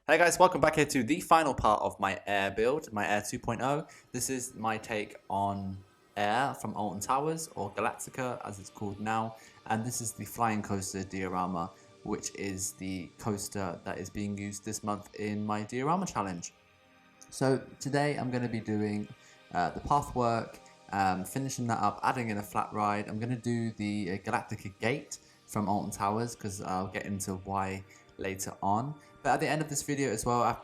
Hey guys, welcome back here to the final part of my Air build, my Air 2.0. This is my take on Air from Alton Towers, or Galactica as it's called now. And this is the flying coaster Diorama, which is the coaster that is being used this month in my Diorama challenge. So today I'm going to be doing the path work, finishing that up, adding in a flat ride. I'm going to do the Galactica gate from Alton Towers because I'll get into why later on. But at the end of this video as well, I've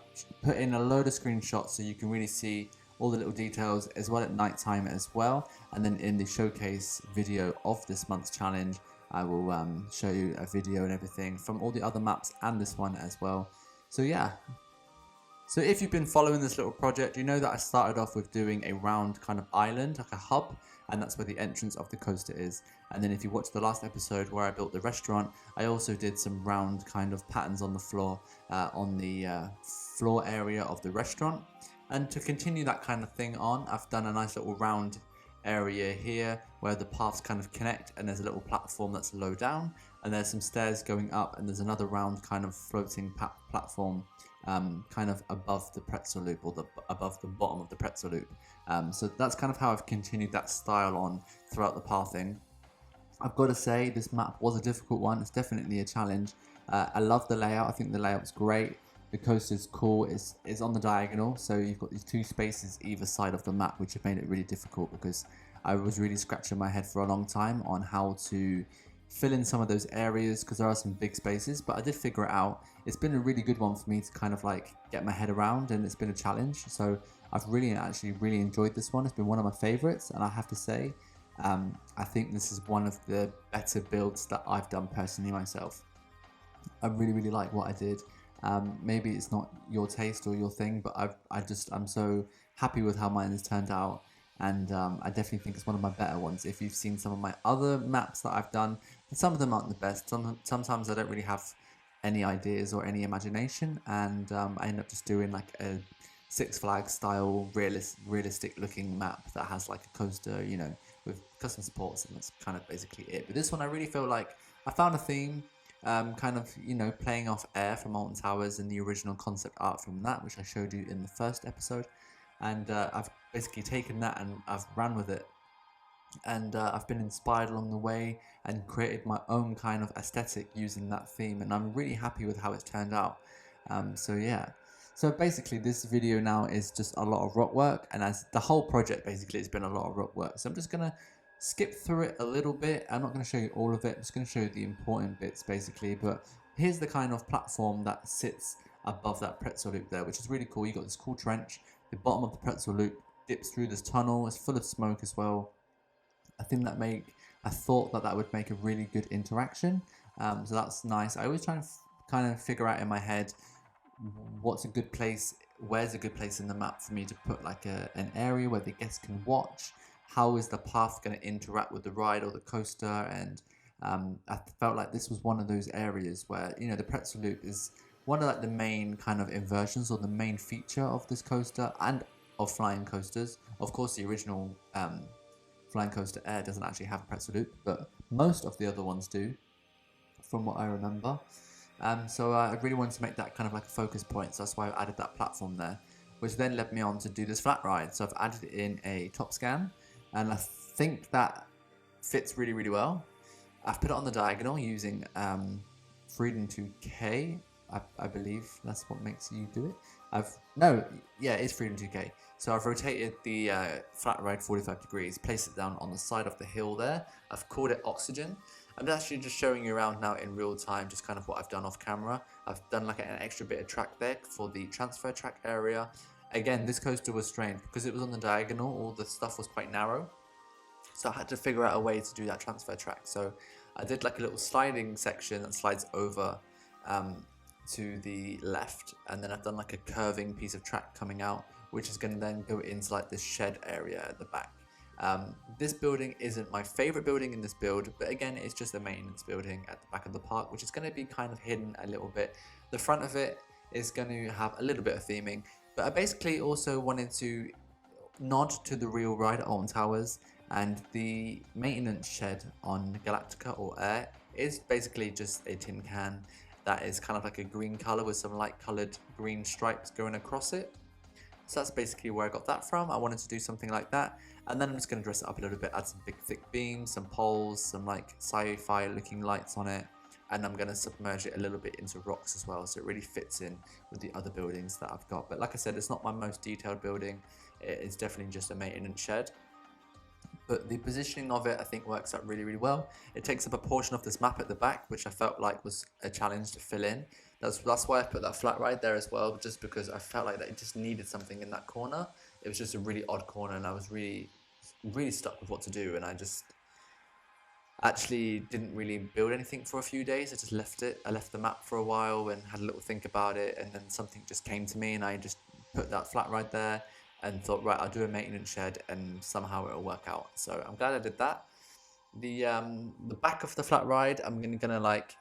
put in a load of screenshots so you can really see all the little details as well at night time as well. And then in the showcase video of this month's challenge, I will show you a video and everything from all the other maps and this one as well. So yeah. So if you've been following this little project, you know that I started off with doing a round kind of island, like a hub, and that's where the entrance of the coaster is. And then if you watch the last episode where I built the restaurant, I also did some round kind of patterns on the floor, on the floor area of the restaurant. And to continue that kind of thing on, I've done a nice little round area here where the paths kind of connect, and there's a little platform that's low down, and there's some stairs going up, and there's another round kind of floating platform kind of above the pretzel loop, or above the bottom of the pretzel loop. So that's kind of how I've continued that style on throughout the pathing. I've got to say, this map was a difficult one. It's definitely a challenge. I love the layout. I think the layout's great. The coaster's cool. It's on the diagonal, so you've got these two spaces either side of the map, which have made it really difficult because I was really scratching my head for a long time on how to fill in some of those areas because there are some big spaces, but I did figure it out. It's been a really good one for me to kind of like get my head around, and it's been a challenge. So I've actually really enjoyed this one. It's been one of my favorites, and I have to say, I think this is one of the better builds that I've done personally myself. I really like what I did. Maybe it's not your taste or your thing, but I'm so happy with how mine has turned out. And I definitely think it's one of my better ones. If you've seen some of my other maps that I've done, some of them aren't the best. Sometimes I don't really have any ideas or any imagination, and I end up just doing like a Six Flags style realistic looking map that has like a coaster, you know, with custom supports, and that's kind of basically it. But this one I really feel like I found a theme, kind of, you know, playing off Air from Alton Towers and the original concept art from that, which I showed you in the first episode. And I've basically taken that and I've ran with it, and I've been inspired along the way and created my own kind of aesthetic using that theme, and I'm really happy with how it's turned out. So yeah, so basically this video now is just a lot of rock work, and as the whole project basically has been a lot of rock work, so I'm just gonna skip through it a little bit. I'm not going to show you all of it, I'm just going to show you the important bits basically. But here's the kind of platform that sits above that pretzel loop there, which is really cool. You got this cool trench. The bottom of the pretzel loop dips through this tunnel. It's full of smoke as well. I thought that would make a really good interaction. So that's nice. I always try and kind of figure out in my head what's a good place, where's a good place in the map for me to put like an area where the guests can watch. How is the path going to interact with the ride or the coaster? And I felt like this was one of those areas where, you know, the pretzel loop is one of like the main kind of inversions or the main feature of this coaster and of flying coasters. Of course, the original flying coaster Air doesn't actually have a pretzel loop, but most of the other ones do, from what I remember. So I really wanted to make that kind of like a focus point, so that's why I added that platform there, which then led me on to do this flat ride. So I've added in a top scan, and I think that fits really well. I've put it on the diagonal using Freedom 2K. I believe that's what makes you do it. It's Freedom 2K. So I've rotated the flat ride 45 degrees, placed it down on the side of the hill there. I've called it Oxygen. I'm actually just showing you around now in real time, just kind of what I've done off camera. I've done like an extra bit of track there for the transfer track area. Again, this coaster was strange because it was on the diagonal, all the stuff was quite narrow. So I had to figure out a way to do that transfer track. So I did like a little sliding section that slides over to the left, and then I've done like a curving piece of track coming out, which is going to then go into like this shed area at the back. This building isn't my favorite building in this build, but again, it's just a maintenance building at the back of the park, which is going to be kind of hidden a little bit. The front of it is going to have a little bit of theming, but I basically also wanted to nod to the real ride at Alton Towers, and the maintenance shed on Galactica or Air is basically just a tin can that is kind of like a green color with some light colored green stripes going across it. So that's basically where I got that from. I wanted to do something like that. And then I'm just going to dress it up a little bit, add some big thick beams, some poles, some like sci-fi looking lights on it. And I'm going to submerge it a little bit into rocks as well, so it really fits in with the other buildings that I've got. But like I said, it's not my most detailed building. It's definitely just a maintenance shed. But the positioning of it, I think, works out really, really well. It takes up a portion of this map at the back, which I felt like was a challenge to fill in. That's why I put that flat ride there as well, just because I felt like that it just needed something in that corner. It was just a really odd corner, and I was really, really stuck with what to do, and I just actually didn't really build anything for a few days. I just left it. I left the map for a while and had a little think about it, and then something just came to me, and I just put that flat ride there and thought, right, I'll do a maintenance shed and somehow it'll work out. So I'm glad I did that. The back of the flat ride, I'm gonna like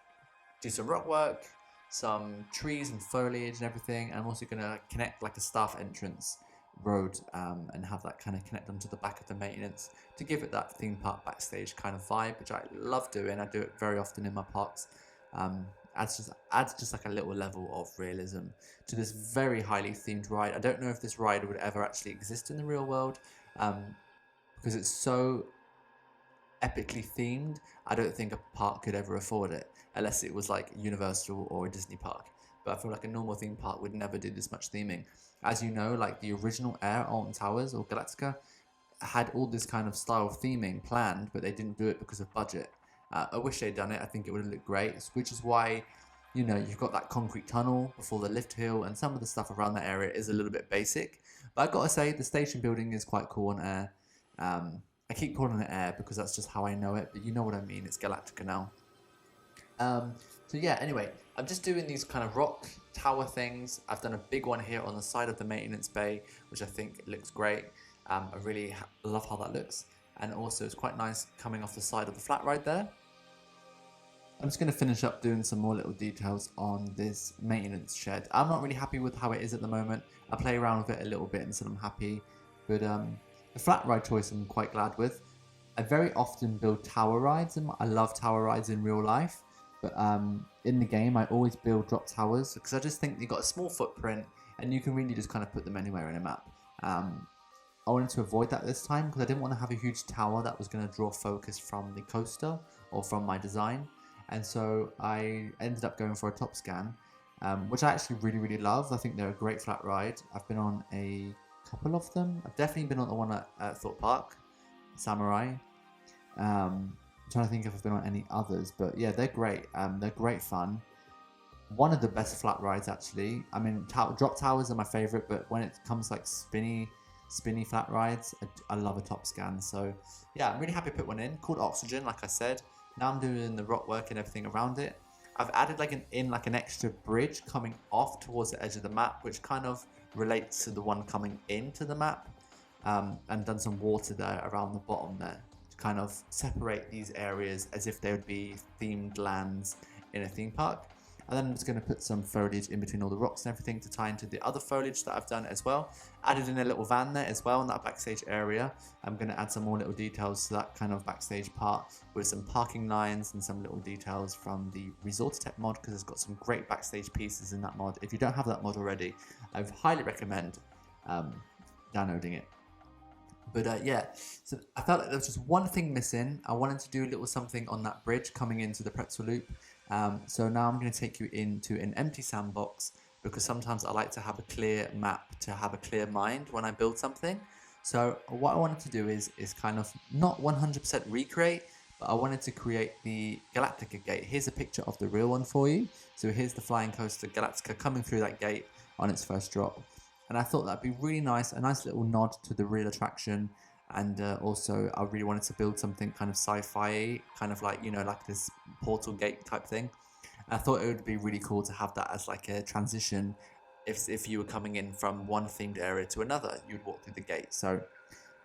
do some rock work, some trees and foliage and everything. And I'm also gonna connect like a staff entrance road and have that kind of connect onto the back of the maintenance to give it that theme park backstage kind of vibe, which I love doing. I do it very often in my parks. Adds just like a little level of realism to this very highly themed ride. I don't know if this ride would ever actually exist in the real world because it's so epically themed. I don't think a park could ever afford it unless it was like Universal or a Disney park. But I feel like a normal theme park would never do this much theming. As you know, like the original Air, Alton Towers or Galactica had all this kind of style of theming planned, but they didn't do it because of budget. I wish they'd done it. I think it would have looked great, which is why, you know, you've got that concrete tunnel before the lift hill, and some of the stuff around that area is a little bit basic. But I've got to say, the station building is quite cool on Air. I keep calling it Air because that's just how I know it, but you know what I mean. It's Galactica now. So yeah, anyway, I'm just doing these kind of rock tower things. I've done a big one here on the side of the maintenance bay, which I think looks great. I really love how that looks. And also it's quite nice coming off the side of the flat ride there. I'm just going to finish up doing some more little details on this maintenance shed. I'm not really happy with how it is at the moment. I play around with it a little bit until I'm happy. But the flat ride choice I'm quite glad with. I very often build tower rides, and I love tower rides in real life. But in the game, I always build drop towers because I just think you've got a small footprint and you can really just kind of put them anywhere in a map. I wanted to avoid that this time because I didn't want to have a huge tower that was going to draw focus from the coaster or from my design. And so I ended up going for a top scan, which I actually really, really love. I think they're a great flat ride. I've been on a couple of them. I've definitely been on the one at Thorpe Park, Samurai. I'm trying to think if I've been on any others, but yeah, they're great. They're great fun. One of the best flat rides, actually. I mean, drop towers are my favorite, but when it comes like spinny flat rides, I love a top scan. So yeah, I'm really happy to put one in called Oxygen, like I said. Now I'm doing the rock work and everything around it. I've added like an extra bridge coming off towards the edge of the map, which kind of relates to the one coming into the map, and done some water there around the bottom there to kind of separate these areas as if they would be themed lands in a theme park. And then I'm just going to put some foliage in between all the rocks and everything to tie into the other foliage that I've done as well. Added in a little van there as well in that backstage area. I'm going to add some more little details to that kind of backstage part with some parking lines and some little details from the Resortitech mod, because it's got some great backstage pieces in that mod. If you don't have that mod already, I highly recommend downloading it. But yeah, so I felt like there was just one thing missing. I wanted to do a little something on that bridge coming into the pretzel loop. So now I'm going to take you into an empty sandbox, because sometimes I like to have a clear map to have a clear mind when I build something. So what I wanted to do is kind of not 100% recreate, but I wanted to create the Galactica gate. Here's a picture of the real one for you. So here's the flying coaster Galactica coming through that gate on its first drop. And I thought that'd be really nice, a nice little nod to the real attraction. And also I really wanted to build something kind of sci-fi, kind of like, you know, like this portal gate type thing. And I thought it would be really cool to have that as like a transition. If you were coming in from one themed area to another, you'd walk through the gate. So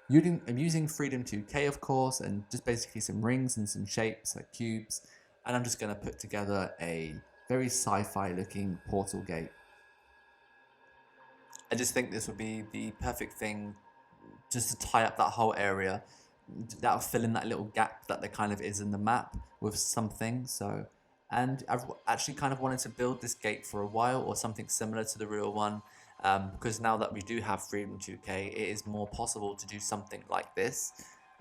I'm using Freedom 2K, of course, and just basically some rings and some shapes like cubes. And I'm just going to put together a very sci-fi looking portal gate. I just think this would be the perfect thing just to tie up that whole area. That'll fill in that little gap that there kind of is in the map with something. So And I've actually kind of wanted to build this gate for a while, or something similar to the real one, because now that we do have Freedom 2K, it is more possible to do something like this.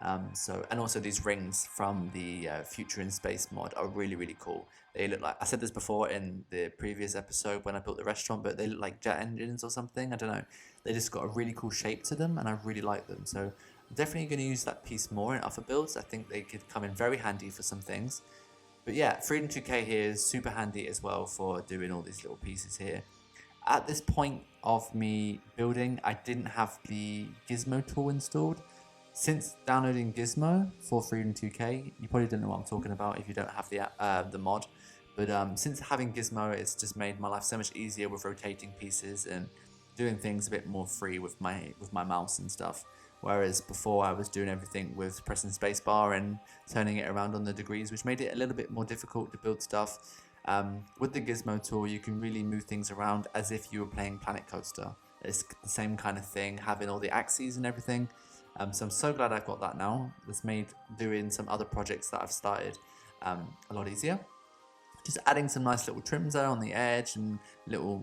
And also these rings from the Future in Space mod are really, really cool. They look like, I said this before in the previous episode when I built the restaurant, but they look like jet engines or something. I don't know. They just got a really cool shape to them, and I really like them. So I'm definitely going to use that piece more in other builds. I think they could come in very handy for some things. But yeah, Freedom 2K here is super handy as well for doing all these little pieces here. At this point of me building, I didn't have the Gizmo tool installed. Since downloading Gizmo for Freedom 2K, you probably don't know what I'm talking about if you don't have the mod. But since having Gizmo, it's just made my life so much easier with rotating pieces and doing things a bit more free with my mouse and stuff. Whereas before I was doing everything with pressing spacebar and turning it around on the degrees, which made it a little bit more difficult to build stuff. With the Gizmo tool, you can really move things around as if you were playing Planet Coaster. It's the same kind of thing, having all the axes and everything. So I'm so glad I've got that now. It's made doing some other projects that I've started a lot easier. Just adding some nice little trims there on the edge and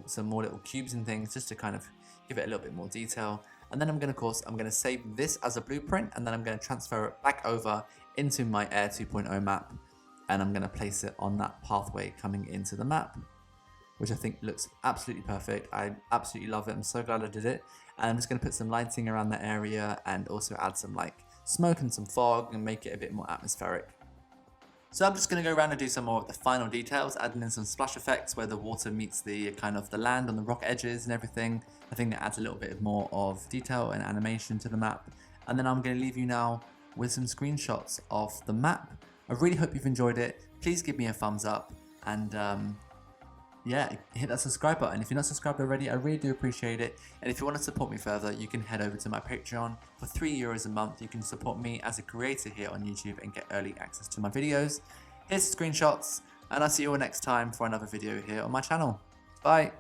some more little cubes and things just to kind of give it a little bit more detail. And then I'm going to save this as a blueprint, and then I'm going to transfer it back over into my Air 2.0 map, and I'm going to place it on that pathway coming into the map, which I think looks absolutely perfect. I absolutely love it. I'm so glad I did it. And I'm just going to put some lighting around that area and also add some like smoke and some fog and make it a bit more atmospheric. So I'm just going to go around and do some more of the final details, adding in some splash effects where the water meets the kind of the land on the rock edges and everything. I think that adds a little bit more of detail and animation to the map. And then I'm going to leave you now with some screenshots of the map. I really hope you've enjoyed it. Please give me a thumbs up, and yeah, hit that subscribe button. If you're not subscribed already, I really do appreciate it. And if you want to support me further, you can head over to my Patreon. For €3 a month, you can support me as a creator here on YouTube and get early access to my videos. Here's the screenshots, and I'll see you all next time for another video here on my channel. Bye!